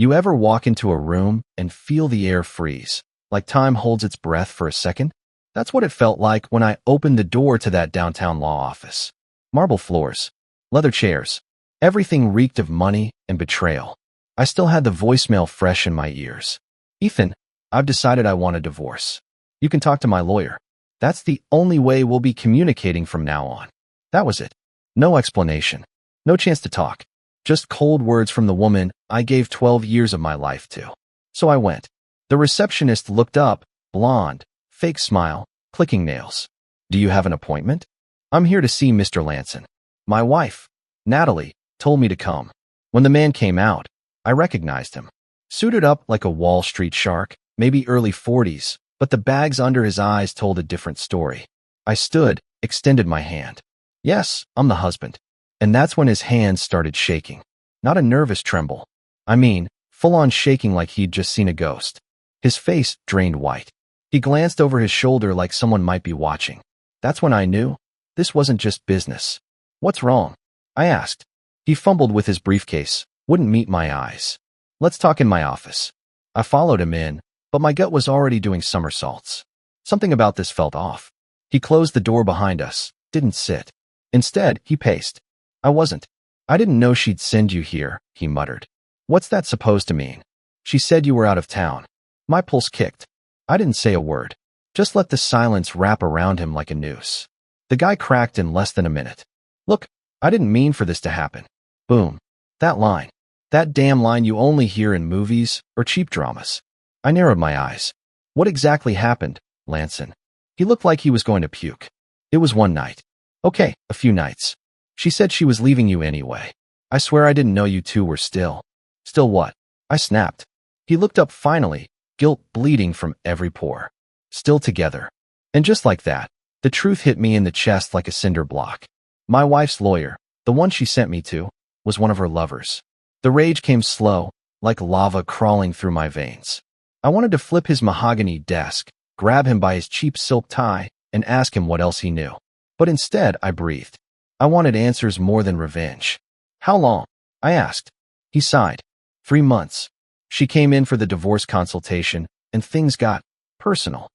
You ever walk into a room and feel the air freeze, like time holds its breath for a second? That's what it felt like when I opened the door to that downtown law office. Marble floors, leather chairs, everything reeked of money and betrayal. I still had the voicemail fresh in my ears. Ethan, I've decided I want a divorce. You can talk to my lawyer. That's the only way we'll be communicating from now on. That was it. No explanation. No chance to talk. Just cold words from the woman I gave 12 years of my life to. So I went. The receptionist looked up, blonde, fake smile, clicking nails. Do you have an appointment? I'm here to see Mr. Lanson. My wife, Natalie, told me to come. When the man came out, I recognized him. Suited up like a Wall Street shark, maybe early 40s, but the bags under his eyes told a different story. I stood, extended my hand. Yes, I'm the husband. And that's when his hands started shaking. Not a nervous tremble. I mean, full-on shaking like he'd just seen a ghost. His face drained white. He glanced over his shoulder like someone might be watching. That's when I knew this wasn't just business. What's wrong? I asked. He fumbled with his briefcase, wouldn't meet my eyes. Let's talk in my office. I followed him in, but my gut was already doing somersaults. Something about this felt off. He closed the door behind us, didn't sit. Instead, he paced. I didn't know she'd send you here, he muttered. What's that supposed to mean? She said you were out of town. My pulse kicked. I didn't say a word. Just let the silence wrap around him like a noose. The guy cracked in less than a minute. Look, I didn't mean for this to happen. Boom. That line. That damn line you only hear in movies or cheap dramas. I narrowed my eyes. What exactly happened, Lanson? He looked like he was going to puke. It was one night. Okay, a few nights. She said she was leaving you anyway. I swear I didn't know you two were still. Still what? I snapped. He looked up finally, guilt bleeding from every pore. Still together. And just like that, the truth hit me in the chest like a cinder block. My wife's lawyer, the one she sent me to, was one of her lovers. The rage came slow, like lava crawling through my veins. I wanted to flip his mahogany desk, grab him by his cheap silk tie, and ask him what else he knew. But instead, I breathed. I wanted answers more than revenge. How long? I asked. He sighed. 3 months. She came in for the divorce consultation, and things got personal.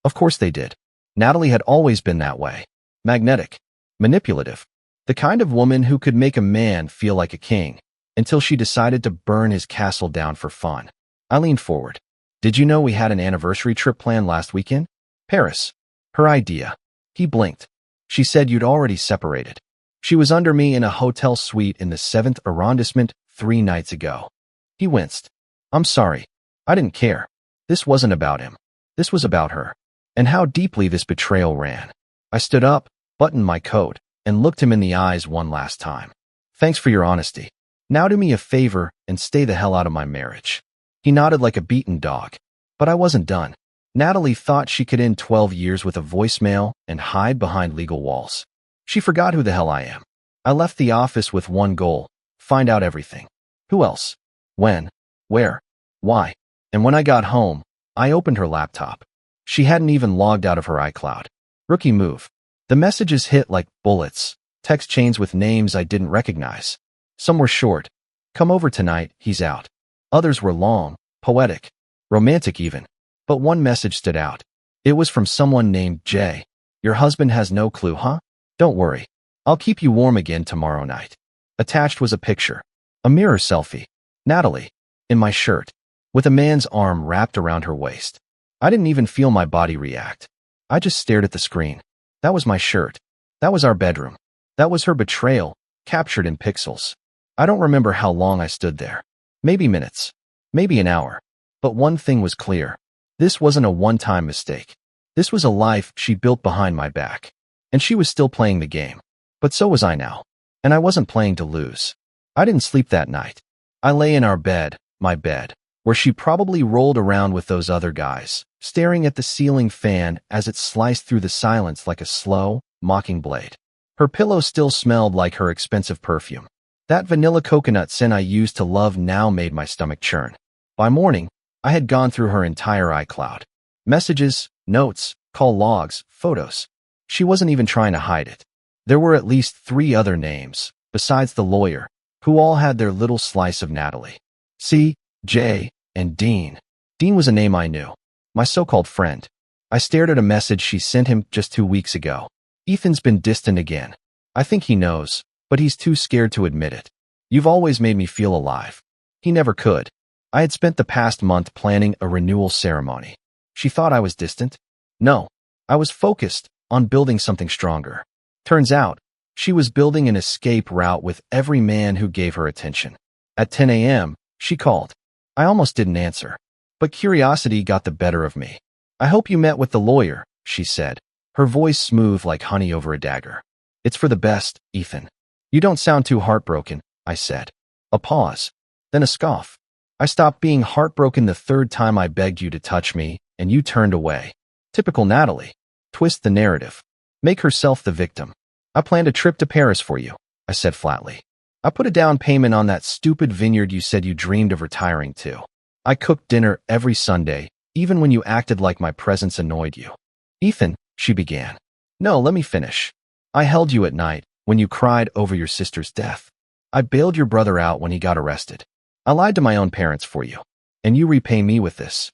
Of course they did. Natalie had always been that way. Magnetic. Manipulative. The kind of woman who could make a man feel like a king, until she decided to burn his castle down for fun. I leaned forward. Did you know we had an anniversary trip planned last weekend? Paris. Her idea. He blinked. She said you'd already separated. She was under me in a hotel suite in the 7th arrondissement 3 nights ago. He winced. I'm sorry. I didn't care. This wasn't about him. This was about her. And how deeply this betrayal ran. I stood up, buttoned my coat, and looked him in the eyes one last time. Thanks for your honesty. Now do me a favor and stay the hell out of my marriage. He nodded like a beaten dog. But I wasn't done. Natalie thought she could end 12 years with a voicemail and hide behind legal walls. She forgot who the hell I am. I left the office with one goal: find out everything. Who else? When? Where? Why? And when I got home, I opened her laptop. She hadn't even logged out of her iCloud. Rookie move. The messages hit like bullets, text chains with names I didn't recognize. Some were short. Come over tonight, he's out. Others were long, poetic, romantic even. But one message stood out. It was from someone named Jay. Your husband has no clue, huh? Don't worry. I'll keep you warm again tomorrow night. Attached was a picture. A mirror selfie. Natalie. In my shirt. With a man's arm wrapped around her waist. I didn't even feel my body react. I just stared at the screen. That was my shirt. That was our bedroom. That was her betrayal, captured in pixels. I don't remember how long I stood there. Maybe minutes. Maybe an hour. But one thing was clear. This wasn't a one-time mistake. This was a life she built behind my back. And she was still playing the game. But so was I now. And I wasn't playing to lose. I didn't sleep that night. I lay in our bed, my bed, where she probably rolled around with those other guys, staring at the ceiling fan as it sliced through the silence like a slow, mocking blade. Her pillow still smelled like her expensive perfume. That vanilla coconut scent I used to love now made my stomach churn. By morning, I had gone through her entire iCloud. Messages, notes, call logs, photos. She wasn't even trying to hide it. There were at least 3 other names, besides the lawyer, who all had their little slice of Natalie. See, Jay, and Dean. Dean was a name I knew. My so-called friend. I stared at a message she sent him just 2 weeks ago. Ethan's been distant again. I think he knows, but he's too scared to admit it. You've always made me feel alive. He never could. I had spent the past month planning a renewal ceremony. She thought I was distant? No. I was focused on building something stronger. Turns out, she was building an escape route with every man who gave her attention. At 10 a.m., she called. I almost didn't answer. But curiosity got the better of me. I hope you met with the lawyer, she said, her voice smooth like honey over a dagger. It's for the best, Ethan. You don't sound too heartbroken, I said. A pause. Then a scoff. I stopped being heartbroken the third time I begged you to touch me, and you turned away. Typical Natalie. Twist the narrative. Make herself the victim. I planned a trip to Paris for you, I said flatly. I put a down payment on that stupid vineyard you said you dreamed of retiring to. I cooked dinner every Sunday, even when you acted like my presence annoyed you. Ethan, she began. No, let me finish. I held you at night when you cried over your sister's death. I bailed your brother out when he got arrested. I lied to my own parents for you. And you repay me with this.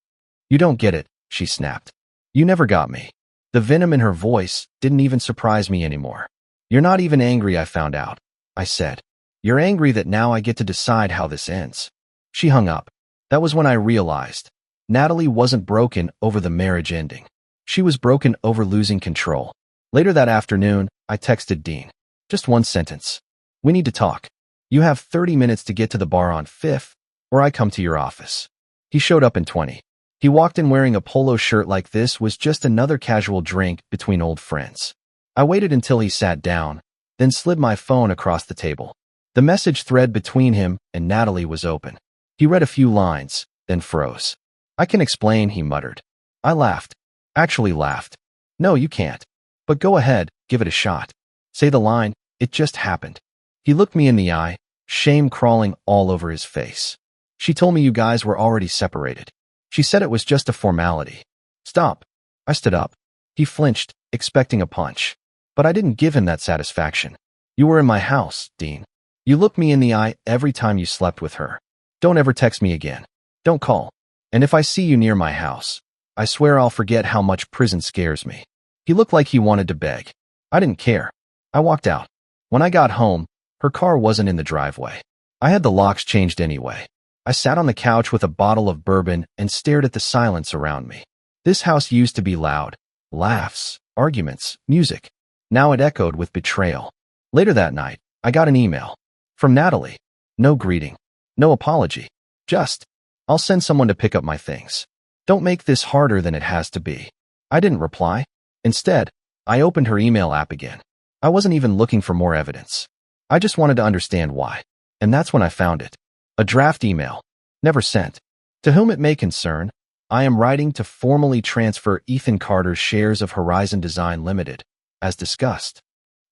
You don't get it, she snapped. You never got me. The venom in her voice didn't even surprise me anymore. You're not even angry, I found out, I said. You're angry that now I get to decide how this ends. She hung up. That was when I realized Natalie wasn't broken over the marriage ending. She was broken over losing control. Later that afternoon, I texted Dean. Just one sentence. We need to talk. You have 30 minutes to get to the bar on 5th, or I come to your office. He showed up in 20. He walked in wearing a polo shirt like this was just another casual drink between old friends. I waited until he sat down, then slid my phone across the table. The message thread between him and Natalie was open. He read a few lines, then froze. I can explain, he muttered. I laughed. Actually laughed. No, you can't. But go ahead, give it a shot. Say the line, it just happened. He looked me in the eye, shame crawling all over his face. She told me you guys were already separated. She said it was just a formality. Stop. I stood up. He flinched, expecting a punch. But I didn't give him that satisfaction. You were in my house, Dean. You looked me in the eye every time you slept with her. Don't ever text me again. Don't call. And if I see you near my house, I swear I'll forget how much prison scares me. He looked like he wanted to beg. I didn't care. I walked out. When I got home, her car wasn't in the driveway. I had the locks changed anyway. I sat on the couch with a bottle of bourbon and stared at the silence around me. This house used to be loud. Laughs, arguments, music. Now it echoed with betrayal. Later that night, I got an email. From Natalie. No greeting. No apology. Just, I'll send someone to pick up my things. Don't make this harder than it has to be. I didn't reply. Instead, I opened her email app again. I wasn't even looking for more evidence. I just wanted to understand why. And that's when I found it. A draft email. Never sent. To whom it may concern, I am writing to formally transfer Ethan Carter's shares of Horizon Design Limited, as discussed.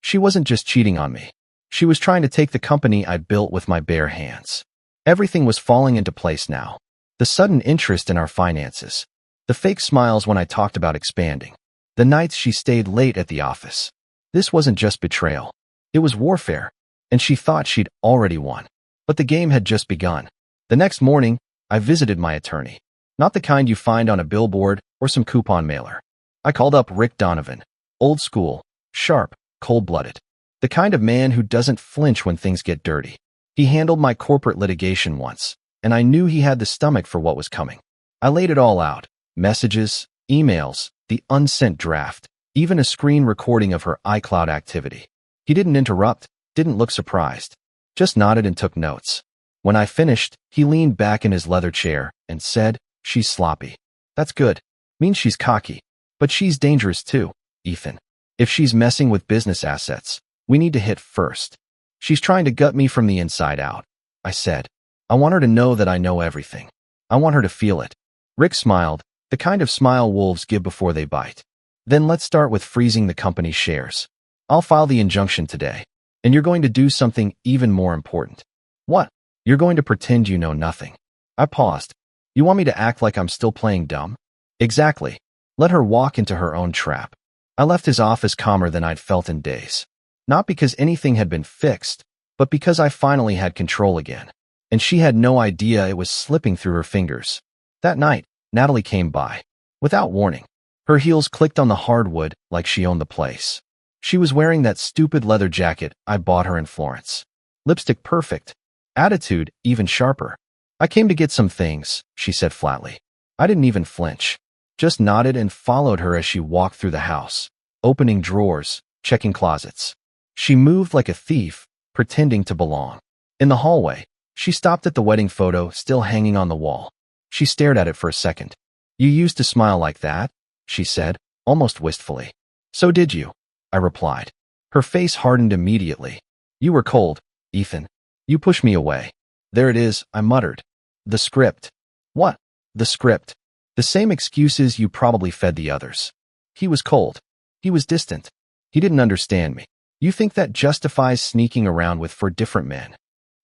She wasn't just cheating on me. She was trying to take the company I built with my bare hands. Everything was falling into place now. The sudden interest in our finances. The fake smiles when I talked about expanding. The nights she stayed late at the office. This wasn't just betrayal. It was warfare. And she thought she'd already won. But the game had just begun. The next morning, I visited my attorney. Not the kind you find on a billboard or some coupon mailer. I called up Rick Donovan. Old school, sharp, cold-blooded. The kind of man who doesn't flinch when things get dirty. He handled my corporate litigation once, and I knew he had the stomach for what was coming. I laid it all out. Messages, emails, the unsent draft, even a screen recording of her iCloud activity. He didn't interrupt, didn't look surprised. Just nodded and took notes. When I finished, he leaned back in his leather chair and said, "She's sloppy. That's good. Means she's cocky. But she's dangerous too, Ethan. If she's messing with business assets, we need to hit first. She's trying to gut me from the inside out," I said. "I want her to know that I know everything. I want her to feel it." Rick smiled, the kind of smile wolves give before they bite. "Then let's start with freezing the company's shares. I'll file the injunction today. And you're going to do something even more important." "What?" "You're going to pretend you know nothing." I paused. "You want me to act like I'm still playing dumb?" "Exactly. Let her walk into her own trap." I left his office calmer than I'd felt in days. Not because anything had been fixed, but because I finally had control again. and she had no idea it was slipping through her fingers. That night, Natalie came by. Without warning, her heels clicked on the hardwood like she owned the place. She was wearing that stupid leather jacket I bought her in Florence. Lipstick perfect. Attitude even sharper. "I came to get some things," she said flatly. I didn't even flinch. Just nodded and followed her as she walked through the house, opening drawers, checking closets. She moved like a thief, pretending to belong. In the hallway, she stopped at the wedding photo still hanging on the wall. She stared at it for a second. "You used to smile like that," she said, almost wistfully. "So did you," I replied. Her face hardened immediately. "You were cold, Ethan. You pushed me away." "There it is," I muttered. "The script." "What?" "The script. The same excuses you probably fed the others." He was cold. He was distant. He didn't understand me. "You think that justifies sneaking around with 4 different men?"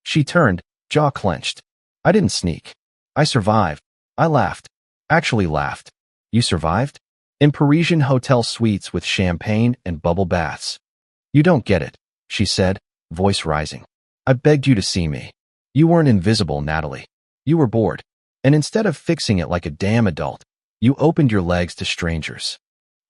She turned, jaw clenched. "I didn't sneak. I survived." I laughed. Actually laughed. "You survived? In Parisian hotel suites with champagne and bubble baths." "You don't get it," she said, voice rising. "I begged you to see me. You weren't invisible, Natalie. You were bored. And instead of fixing it like a damn adult, you opened your legs to strangers."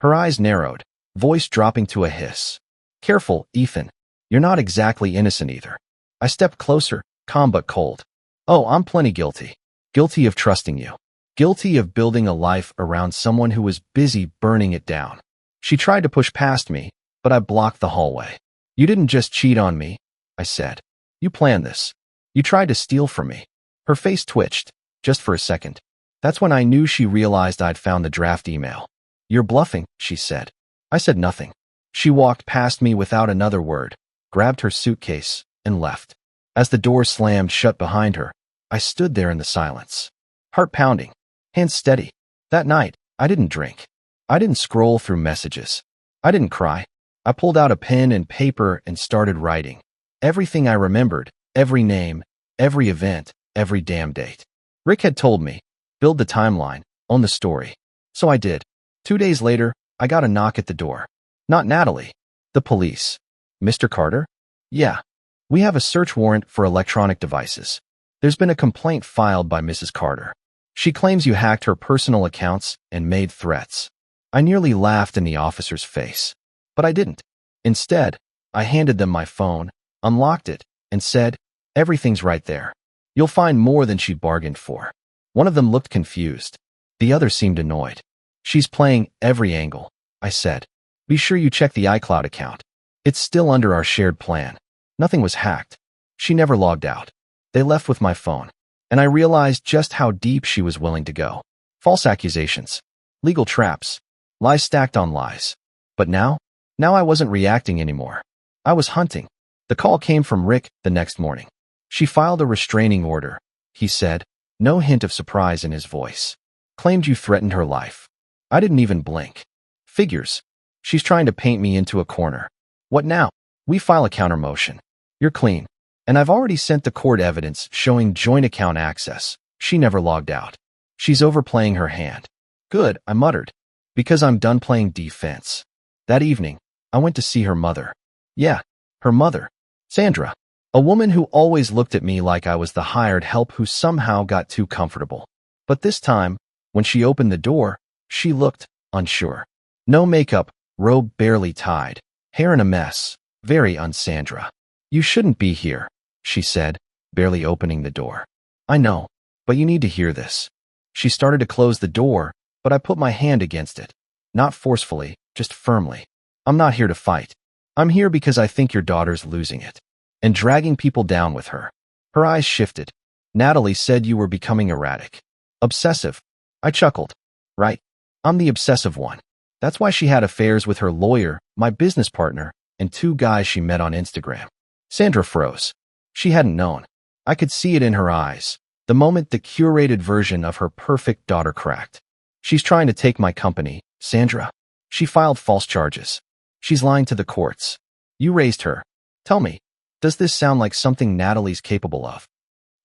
Her eyes narrowed, voice dropping to a hiss. "Careful, Ethan. You're not exactly innocent either." I stepped closer, calm but cold. "Oh, I'm plenty guilty. Guilty of trusting you. Guilty of building a life around someone who was busy burning it down." She tried to push past me, but I blocked the hallway. "You didn't just cheat on me," I said. "You planned this. You tried to steal from me." Her face twitched, just for a second. That's when I knew she realized I'd found the draft email. "You're bluffing," she said. I said nothing. She walked past me without another word, grabbed her suitcase, and left. As the door slammed shut behind her, I stood there in the silence. Heart pounding, hands steady. That night, I didn't drink. I didn't scroll through messages. I didn't cry. I pulled out a pen and paper and started writing. Everything I remembered, every name, every event, every damn date. Rick had told me, build the timeline, own the story. So I did. 2 days later, I got a knock at the door. Not Natalie. The police. "Mr. Carter?" "Yeah. We have a search warrant for electronic devices. There's been a complaint filed by Mrs. Carter. She claims you hacked her personal accounts and made threats." I nearly laughed in the officer's face. But I didn't. Instead, I handed them my phone, unlocked it, and said, "Everything's right there. You'll find more than she bargained for." One of them looked confused. The other seemed annoyed. "She's playing every angle," I said. "Be sure you check the iCloud account. It's still under our shared plan. Nothing was hacked." She never logged out. They left with my phone, and I realized just how deep she was willing to go. False accusations, legal traps, lies stacked on lies. But now I wasn't reacting anymore. I was hunting. The call came from Rick the next morning. "She filed a restraining order," he said, no hint of surprise in his voice. "Claimed you threatened her life." I didn't even blink. "Figures. She's trying to paint me into a corner." "What now?" "We file a counter motion. You're clean. And I've already sent the court evidence showing joint account access. She never logged out. She's overplaying her hand." "Good," I muttered, "because I'm done playing defense." That evening, I went to see her mother. Yeah, her mother. Sandra. A woman who always looked at me like I was the hired help who somehow got too comfortable. But this time, when she opened the door, she looked unsure. No makeup, robe barely tied, hair in a mess, very un-Sandra. "You shouldn't be here," she said, barely opening the door. "I know, but you need to hear this." She started to close the door, but I put my hand against it. Not forcefully, just firmly. "I'm not here to fight. I'm here because I think your daughter's losing it and dragging people down with her." Her eyes shifted. "Natalie said you were becoming erratic. Obsessive." I chuckled. "Right. I'm the obsessive one. That's why she had affairs with her lawyer, my business partner, and 2 guys she met on Instagram." Sandra froze. She hadn't known. I could see it in her eyes, the moment the curated version of her perfect daughter cracked. "She's trying to take my company, Sandra. She filed false charges. She's lying to the courts. You raised her. Tell me, does this sound like something Natalie's capable of?"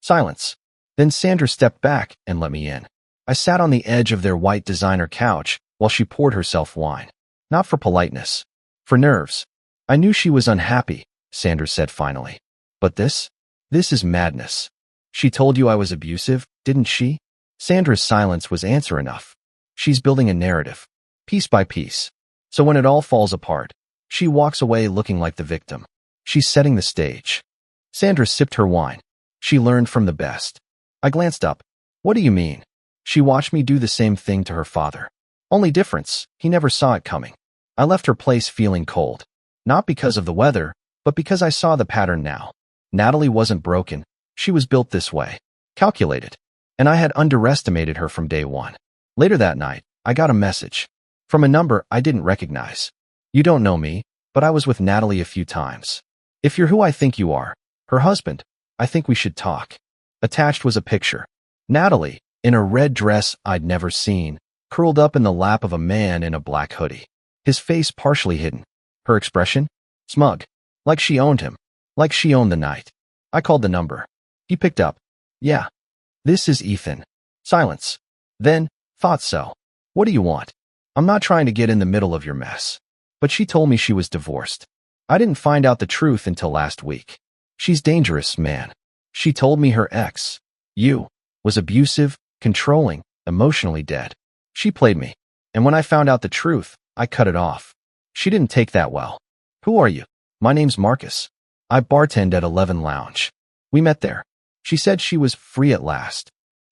Silence. Then Sandra stepped back and let me in. I sat on the edge of their white designer couch while she poured herself wine. Not for politeness. For nerves. "I knew she was unhappy," Sandra said finally. "But this is madness." She told you I was abusive, didn't she? Sandra's silence was answer enough. She's building a narrative, piece by piece. So when it all falls apart, she walks away looking like the victim. She's setting the stage. Sandra sipped her wine. She learned from the best. I glanced up. What do you mean? She watched me do the same thing to her father. Only difference, he never saw it coming. I left her place feeling cold. Not because of the weather, but because I saw the pattern now. Natalie wasn't broken. She was built this way. Calculated. And I had underestimated her from day one. Later that night, I got a message. From a number I didn't recognize. You don't know me, but I was with Natalie a few times. If you're who I think you are, her husband, I think we should talk. Attached was a picture. Natalie, in a red dress I'd never seen, curled up in the lap of a man in a black hoodie. His face partially hidden. Her expression? Smug. Like she owned him. Like she owned the night. I called the number. He picked up. Yeah. This is Ethan. Silence. Then, thought so. What do you want? I'm not trying to get in the middle of your mess. But she told me she was divorced. I didn't find out the truth until last week. She's dangerous, man. She told me her ex, you, was abusive, controlling, emotionally dead. She played me. And when I found out the truth, I cut it off. She didn't take that well. Who are you? My name's Marcus. I bartend at 11 Lounge. We met there. She said she was free at last.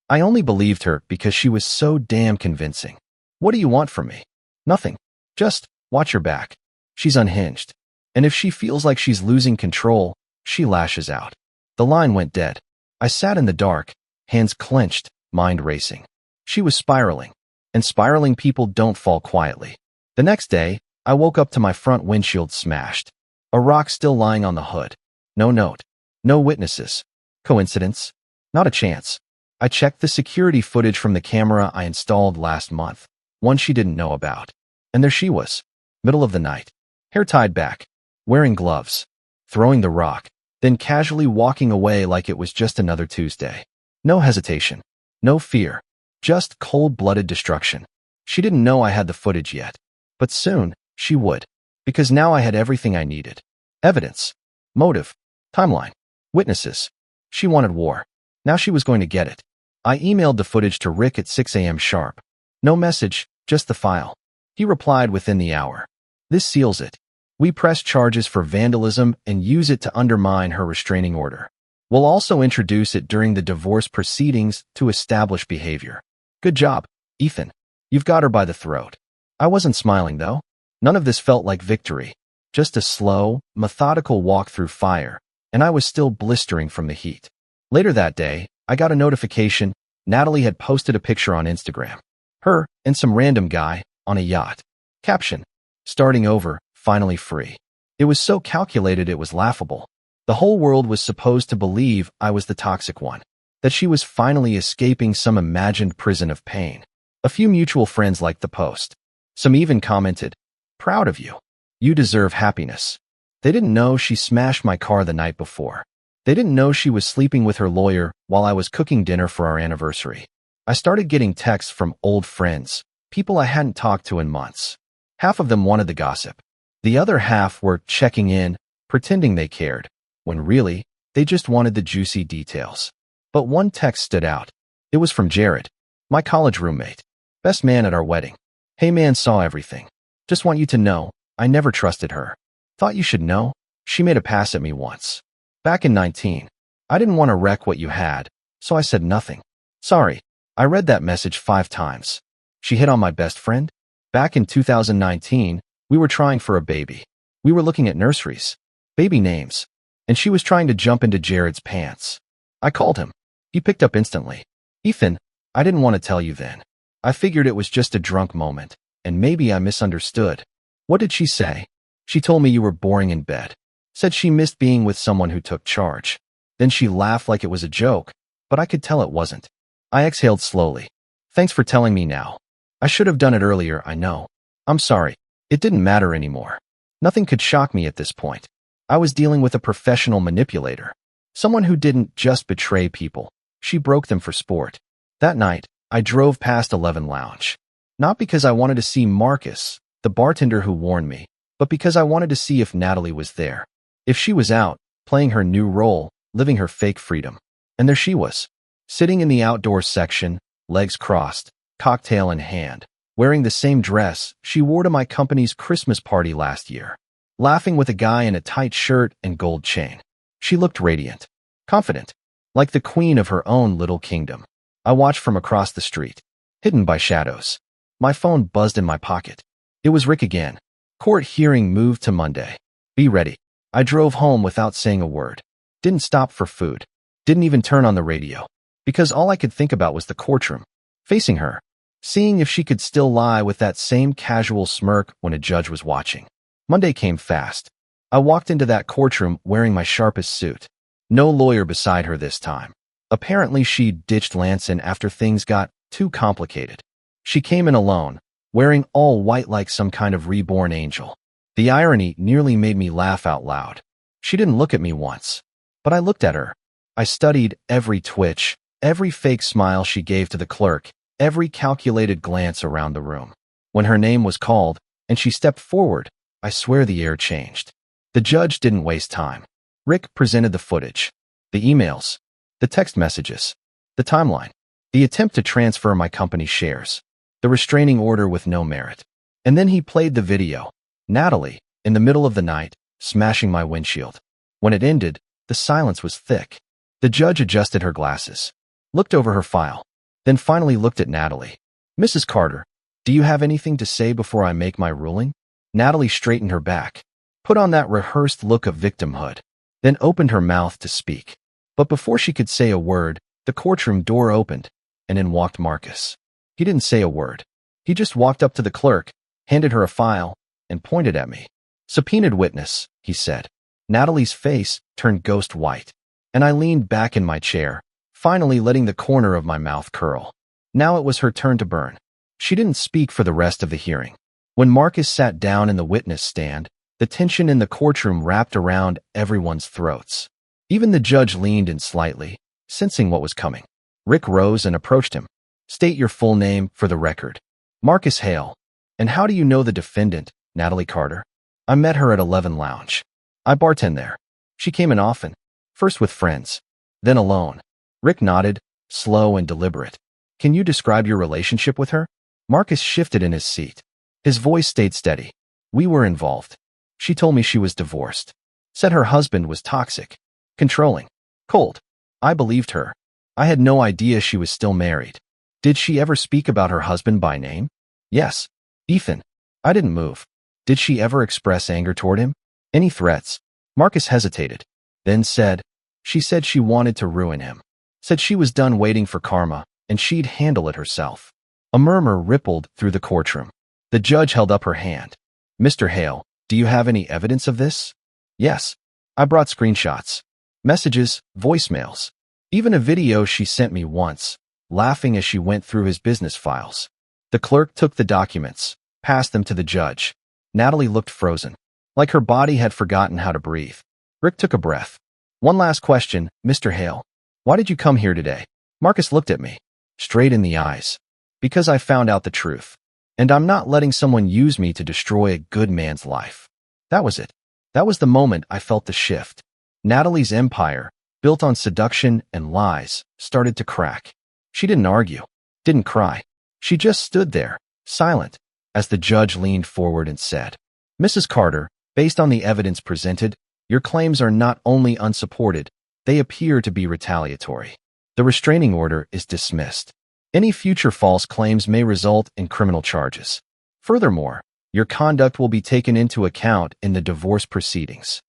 I only believed her because she was so damn convincing. What do you want from me? Nothing. Just watch her back. She's unhinged. And if she feels like she's losing control, she lashes out. The line went dead. I sat in the dark, hands clenched, mind racing. She was spiraling. And spiraling people don't fall quietly. The next day, I woke up to my front windshield smashed. A rock still lying on the hood. No note. No witnesses. Coincidence? Not a chance. I checked the security footage from the camera I installed last month, one she didn't know about. And there she was, middle of the night, hair tied back, wearing gloves, throwing the rock, then casually walking away like it was just another Tuesday. No hesitation, no fear, just cold-blooded destruction. She didn't know I had the footage yet, but soon she would, because now I had everything I needed. Evidence, motive, timeline, witnesses. She wanted war. Now she was going to get it. I emailed the footage to Rick at 6 a.m. sharp. No message, just the file. He replied within the hour. This seals it. We press charges for vandalism and use it to undermine her restraining order. We'll also introduce it during the divorce proceedings to establish behavior. Good job, Ethan. You've got her by the throat. I wasn't smiling, though. None of this felt like victory. Just a slow, methodical walk through fire, and I was still blistering from the heat. Later that day, I got a notification. Natalie had posted a picture on Instagram. Her and some random guy on a yacht. Caption, starting over, finally free. It was so calculated it was laughable. The whole world was supposed to believe I was the toxic one, that she was finally escaping some imagined prison of pain. A few mutual friends liked the post. Some even commented, proud of you. You deserve happiness. They didn't know she smashed my car the night before. They didn't know she was sleeping with her lawyer while I was cooking dinner for our anniversary. I started getting texts from old friends, people I hadn't talked to in months. Half of them wanted the gossip. The other half were checking in, pretending they cared, when really, they just wanted the juicy details. But one text stood out. It was from Jared, my college roommate, best man at our wedding. Hey man, saw everything. Just want you to know, I never trusted her. Thought you should know, she made a pass at me once. Back in 19. I didn't want to wreck what you had, so I said nothing. Sorry, I read that message 5 times. She hit on my best friend? Back in 2019, we were trying for a baby. We were looking at nurseries, baby names, and she was trying to jump into Jared's pants. I called him. He picked up instantly. Ethan, I didn't want to tell you then. I figured it was just a drunk moment, and maybe I misunderstood. What did she say? She told me you were boring in bed. Said she missed being with someone who took charge. Then she laughed like it was a joke, but I could tell it wasn't. I exhaled slowly. Thanks for telling me now. I should have done it earlier, I know. I'm sorry. It didn't matter anymore. Nothing could shock me at this point. I was dealing with a professional manipulator. Someone who didn't just betray people. She broke them for sport. That night, I drove past 11 Lounge. Not because I wanted to see Marcus, the bartender who warned me, but because I wanted to see if Natalie was there. If she was out, playing her new role, living her fake freedom. And there she was, sitting in the outdoor section, legs crossed, cocktail in hand, wearing the same dress she wore to my company's Christmas party last year, laughing with a guy in a tight shirt and gold chain. She looked radiant, confident, like the queen of her own little kingdom. I watched from across the street, hidden by shadows. My phone buzzed in my pocket. It was Rick again. Court hearing moved to Monday. Be ready. I drove home without saying a word. Didn't stop for food. Didn't even turn on the radio. Because all I could think about was the courtroom. Facing her. Seeing if she could still lie with that same casual smirk when a judge was watching. Monday came fast. I walked into that courtroom wearing my sharpest suit. No lawyer beside her this time. Apparently she ditched Lanson after things got too complicated. She came in alone, wearing all white like some kind of reborn angel. The irony nearly made me laugh out loud. She didn't look at me once, but I looked at her. I studied every twitch, every fake smile she gave to the clerk, every calculated glance around the room. When her name was called and she stepped forward, I swear the air changed. The judge didn't waste time. Rick presented the footage, the emails, the text messages, the timeline, the attempt to transfer my company's shares, the restraining order with no merit. And then he played the video. Natalie, in the middle of the night, smashing my windshield. When it ended, the silence was thick. The judge adjusted her glasses, looked over her file, then finally looked at Natalie. Mrs. Carter, do you have anything to say before I make my ruling? Natalie straightened her back, put on that rehearsed look of victimhood, then opened her mouth to speak. But before she could say a word, the courtroom door opened, and in walked Marcus. He didn't say a word. He just walked up to the clerk, handed her a file, and pointed at me. Subpoenaed witness, he said. Natalie's face turned ghost white, and I leaned back in my chair, finally letting the corner of my mouth curl. Now it was her turn to burn. She didn't speak for the rest of the hearing. When Marcus sat down in the witness stand, the tension in the courtroom wrapped around everyone's throats. Even the judge leaned in slightly, sensing what was coming. Rick rose and approached him. State your full name for the record. Marcus Hale. And how do you know the defendant, Natalie Carter? I met her at 11 Lounge. I bartend there. She came in often, first with friends, then alone. Rick nodded, slow and deliberate. Can you describe your relationship with her? Marcus shifted in his seat. His voice stayed steady. We were involved. She told me she was divorced. Said her husband was toxic, controlling, cold. I believed her. I had no idea she was still married. Did she ever speak about her husband by name? Yes. Ethan. I didn't move. Did she ever express anger toward him? Any threats? Marcus hesitated, then said, she said she wanted to ruin him. Said she was done waiting for karma, and she'd handle it herself. A murmur rippled through the courtroom. The judge held up her hand. Mr. Hale, do you have any evidence of this? Yes. I brought screenshots, messages, voicemails, even a video she sent me once, laughing as she went through his business files. The clerk took the documents, passed them to the judge. Natalie looked frozen, like her body had forgotten how to breathe. Rick took a breath. One last question, Mr. Hale. Why did you come here today? Marcus looked at me, straight in the eyes. Because I found out the truth. And I'm not letting someone use me to destroy a good man's life. That was it. That was the moment I felt the shift. Natalie's empire, built on seduction and lies, started to crack. She didn't argue, didn't cry. She just stood there, silent, as the judge leaned forward and said, Mrs. Carter, based on the evidence presented, your claims are not only unsupported, they appear to be retaliatory. The restraining order is dismissed. Any future false claims may result in criminal charges. Furthermore, your conduct will be taken into account in the divorce proceedings.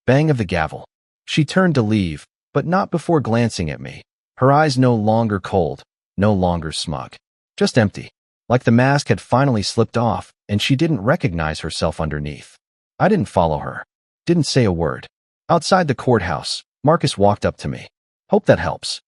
Bang of the gavel. She turned to leave, but not before glancing at me. Her eyes no longer cold, no longer smug. Just empty, like the mask had finally slipped off and she didn't recognize herself underneath. I didn't follow her. Didn't say a word. Outside the courthouse, Marcus walked up to me. Hope that helps.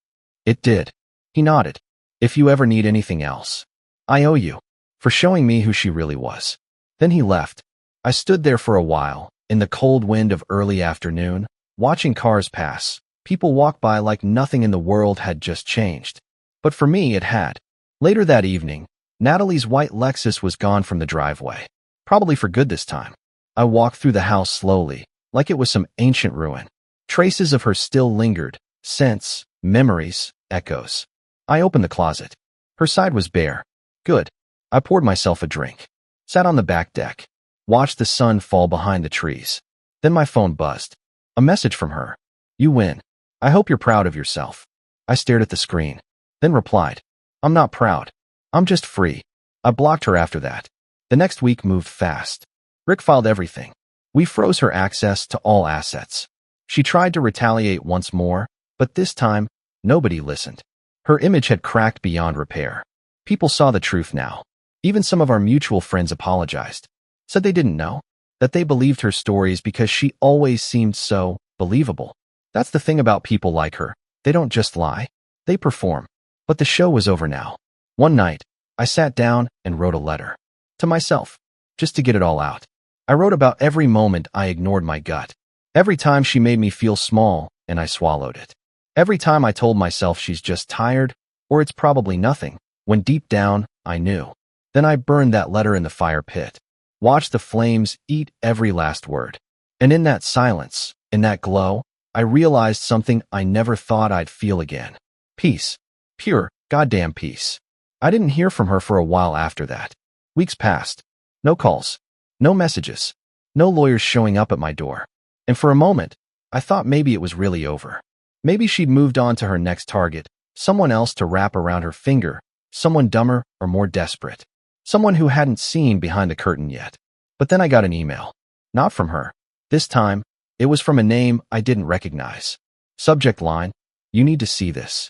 It did. He nodded. If you ever need anything else, I owe you for showing me who she really was. Then he left. I stood there for a while, in the cold wind of early afternoon, watching cars pass. People walk by like nothing in the world had just changed. But for me, it had. Later that evening, Natalie's white Lexus was gone from the driveway. Probably for good this time. I walked through the house slowly, like it was some ancient ruin. Traces of her still lingered, scents, Memories, echoes. I opened the closet. Her side was bare. Good. I poured myself a drink. Sat on the back deck. Watched the sun fall behind the trees. Then my phone buzzed. A message from her. You win. I hope you're proud of yourself. I stared at the screen. Then replied. I'm not proud. I'm just free. I blocked her after that. The next week moved fast. Rick filed everything. We froze her access to all assets. She tried to retaliate once more, but this time, nobody listened. Her image had cracked beyond repair. People saw the truth now. Even some of our mutual friends apologized. Said they didn't know. That they believed her stories because she always seemed so believable. That's the thing about people like her. They don't just lie. They perform. But the show was over now. One night, I sat down and wrote a letter. To myself. Just to get it all out. I wrote about every moment I ignored my gut. Every time she made me feel small, and I swallowed it. Every time I told myself she's just tired, or it's probably nothing, when deep down, I knew. Then I burned that letter in the fire pit. Watched the flames eat every last word. And in that silence, in that glow, I realized something I never thought I'd feel again. Peace. Pure, goddamn peace. I didn't hear from her for a while after that. Weeks passed. No calls. No messages. No lawyers showing up at my door. And for a moment, I thought maybe it was really over. Maybe she'd moved on to her next target, someone else to wrap around her finger, someone dumber or more desperate. Someone who hadn't seen behind the curtain yet. But then I got an email. Not from her. This time, it was from a name I didn't recognize. Subject line, you need to see this.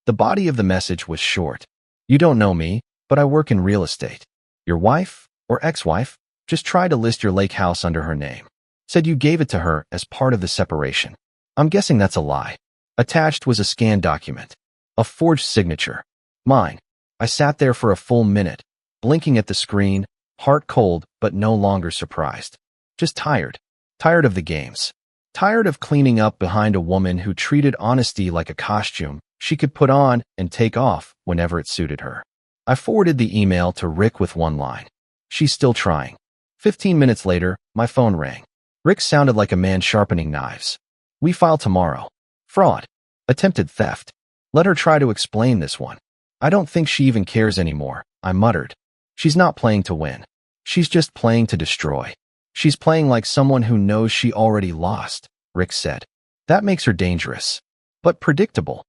The body of the message was short. You don't know me, but I work in real estate. Your wife, or ex-wife, just tried to list your lake house under her name. Said you gave it to her as part of the separation. I'm guessing that's a lie. Attached was a scanned document. A forged signature. Mine. I sat there for a full minute, blinking at the screen, heart cold but no longer surprised. Just tired. Tired of the games. Tired of cleaning up behind a woman who treated honesty like a costume she could put on and take off whenever it suited her. I forwarded the email to Rick with one line. She's still trying. 15 minutes later, my phone rang. Rick sounded like a man sharpening knives. We file tomorrow. Fraud. Attempted theft. Let her try to explain this one. I don't think she even cares anymore, I muttered. She's not playing to win. She's just playing to destroy. She's playing like someone who knows she already lost, Rick said. That makes her dangerous. But predictable.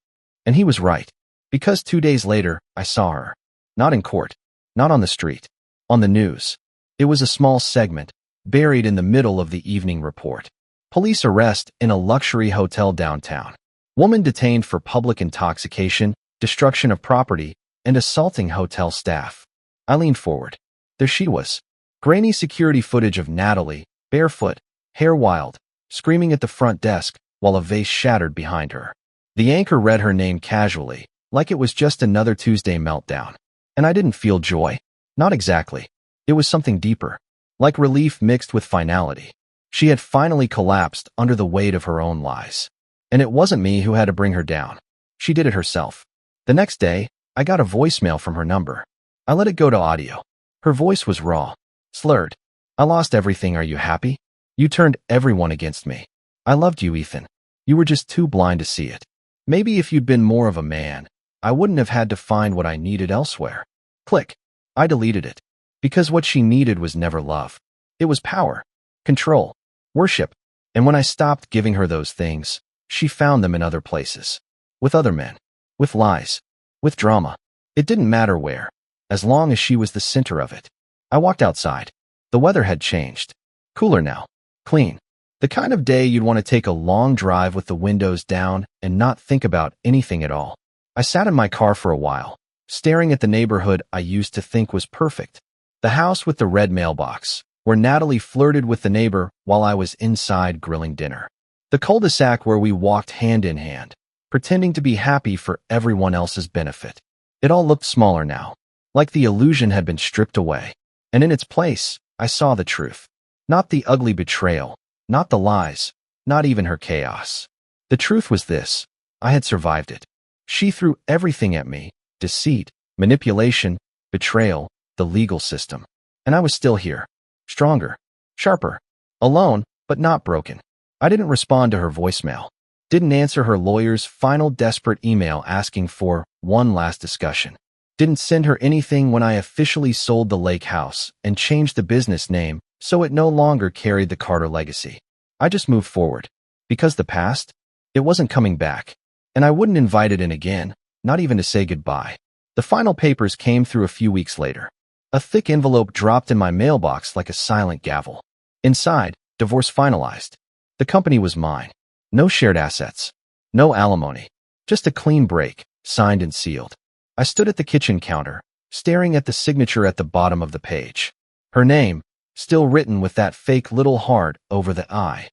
And he was right. Because 2 days later, I saw her. Not in court. Not on the street. On the news. It was a small segment, buried in the middle of the evening report. Police arrest in a luxury hotel downtown. Woman detained for public intoxication, destruction of property, and assaulting hotel staff. I leaned forward. There she was. Grainy security footage of Natalie, barefoot, hair wild, screaming at the front desk while a vase shattered behind her. The anchor read her name casually, like it was just another Tuesday meltdown. And I didn't feel joy. Not exactly. It was something deeper. Like relief mixed with finality. She had finally collapsed under the weight of her own lies. And it wasn't me who had to bring her down. She did it herself. The next day, I got a voicemail from her number. I let it go to audio. Her voice was raw, slurred. I lost everything. Are you happy? You turned everyone against me. I loved you, Ethan. You were just too blind to see it. Maybe if you'd been more of a man, I wouldn't have had to find what I needed elsewhere. Click. I deleted it. Because what she needed was never love. It was power, control, worship. And when I stopped giving her those things, she found them in other places. With other men. With lies. With drama. It didn't matter where, as long as she was the center of it. I walked outside. The weather had changed. Cooler now. Clean. The kind of day you'd want to take a long drive with the windows down and not think about anything at all. I sat in my car for a while, staring at the neighborhood I used to think was perfect. The house with the red mailbox, where Natalie flirted with the neighbor while I was inside grilling dinner. The cul-de-sac where we walked hand in hand, pretending to be happy for everyone else's benefit. It all looked smaller now, like the illusion had been stripped away. And in its place, I saw the truth. Not the ugly betrayal, not the lies, not even her chaos. The truth was this. I had survived it. She threw everything at me, deceit, manipulation, betrayal, the legal system. And I was still here. Stronger, sharper, alone, but not broken. I didn't respond to her voicemail. Didn't answer her lawyer's final desperate email asking for one last discussion. Didn't send her anything when I officially sold the lake house and changed the business name so it no longer carried the Carter legacy. I just moved forward. Because the past, it wasn't coming back. And I wouldn't invite it in again, not even to say goodbye. The final papers came through a few weeks later. A thick envelope dropped in my mailbox like a silent gavel. Inside, divorce finalized. The company was mine. No shared assets. No alimony. Just a clean break, signed and sealed. I stood at the kitchen counter, staring at the signature at the bottom of the page. Her name, still written with that fake little heart over the I.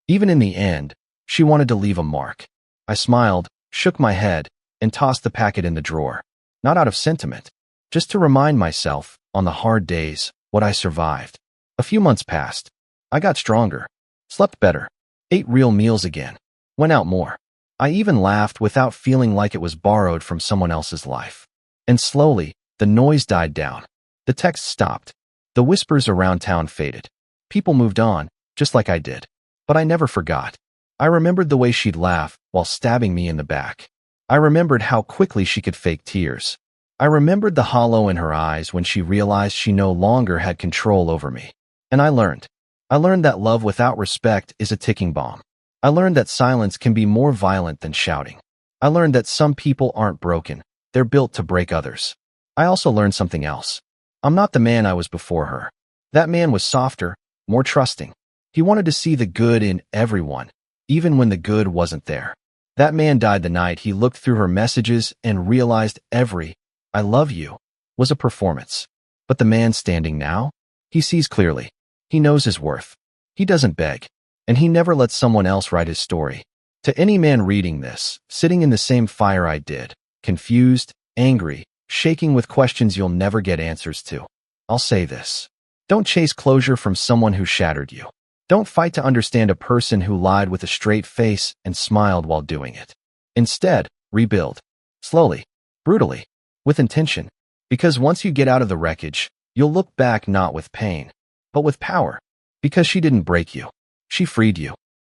Even in the end, she wanted to leave a mark. I smiled, shook my head, and tossed the packet in the drawer. Not out of sentiment, just to remind myself, on the hard days, what I survived. A few months passed. I got stronger, slept better, ate real meals again, went out more. I even laughed without feeling like it was borrowed from someone else's life. And slowly, the noise died down. The texts stopped. The whispers around town faded. People moved on, just like I did. But I never forgot. I remembered the way she'd laugh while stabbing me in the back. I remembered how quickly she could fake tears. I remembered the hollow in her eyes when she realized she no longer had control over me. And I learned. I learned that love without respect is a ticking bomb. I learned that silence can be more violent than shouting. I learned that some people aren't broken. They're built to break others. I also learned something else. I'm not the man I was before her. That man was softer, more trusting. He wanted to see the good in everyone, even when the good wasn't there. That man died the night he looked through her messages and realized every "I love you" was a performance. But the man standing now? He sees clearly. He knows his worth. He doesn't beg. And he never lets someone else write his story. To any man reading this, sitting in the same fire I did, confused, angry, shaking with questions you'll never get answers to, I'll say this. Don't chase closure from someone who shattered you. Don't fight to understand a person who lied with a straight face and smiled while doing it. Instead, rebuild. Slowly. Brutally. With intention. Because once you get out of the wreckage, you'll look back not with pain, but with power. Because she didn't break you. She freed you.